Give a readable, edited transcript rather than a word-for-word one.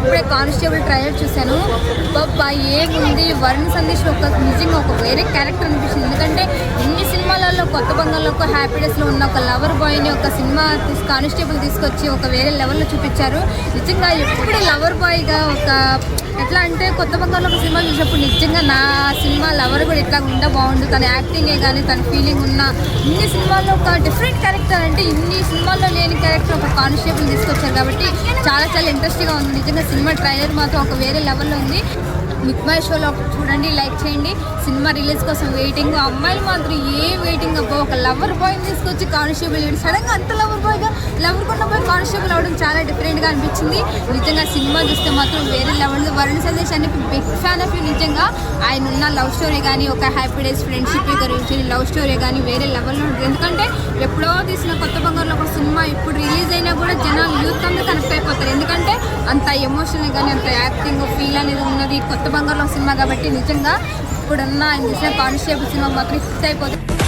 ఇప్పుడే constable trailer చూశాను. బాబా ఏముంది, వరుణ్ సందేశ్ నిజంగా ఒక వేరే క్యారెక్టర్ అనిపించింది. ఎందుకంటే ఇన్ని సినిమాలలో కొత్త బంగాళలో హ్యాపీ డేస్లో ఉన్న ఒక లవర్ బాయ్ని ఒక సినిమా కానిస్టేబుల్ తీసుకొచ్చి ఒక వేరే లెవెల్లో చూపించారు. నిజంగా ఎప్పుడు లవర్ బాయ్గా ఒక ఎట్లా అంటే కొత్త బంగాళలో ఒక సినిమా చూసినప్పుడు నిజంగా నా సినిమా లవర్ కూడా ఇట్లా ఉందా బాగుండు, తన యాక్టింగే కానీ తన ఫీలింగ్ ఉన్న ఇన్ని సినిమాల్లో ఒక డిఫరెంట్ క్యారెక్టర్, అంటే ఇన్ని సినిమాల్లో లేని క్యారెక్టర్ ఒక కానిస్టేబుల్ తీసుకొచ్చారు కాబట్టి చాలా చాలా ఇంట్రెస్టింగ్గా ఉంది. నిజంగా సినిమా ట్రైలర్ మాత్రం ఒక వేరే లెవెల్లో ఉంది. మిక్ మై షోలో చూడండి, లైక్ చేయండి. సినిమా రిలీజ్ కోసం వెయిటింగ్. అమ్మాయిలు మాత్రం వెయిటింగ్ అబ్బో, ఒక లవర్ బాయ్ని తీసుకొచ్చి కానిస్టేబుల్ సడన్గా అంత లవర్ బాయ్గా లవర్ కొన్న బాయ్ కానిస్టేబుల్ అవడం చాలా డిఫరెంట్గా అనిపించింది. నిజంగా సినిమా చూస్తే మాత్రం వేరే లెవెల్. వరుణ్ సందేశ్ అని బిగ్ ఫ్యాన్ ఆఫ్ యూ. నిజంగా ఆయన ఉన్న లవ్ స్టోరీ కానీ ఒక హ్యాపీ డేస్ ఫ్రెండ్షిప్ గురించి లవ్ స్టోరీ కానీ వేరే లెవెల్లో ఉంటుంది. ఎందుకంటే ఎప్పుడో తీసిన కొత్త బంగారులో ఒక సినిమా ఇప్పుడు రిలీజ్ అయినా కూడా జనాలు యూత్ అంతా కనెక్ట్ అయిపోతారు. ఎందుకంటే అంత ఎమోషనల్ కానీ అంత యాక్టింగ్ ఫీల్ అనేది ఉన్నది కొత్త బంగారులో సినిమా కాబట్టి నిజంగా ఇప్పుడున్న కానిస్టేబుల్ సినిమా మాత్రం హిట్ అయిపోతుంది.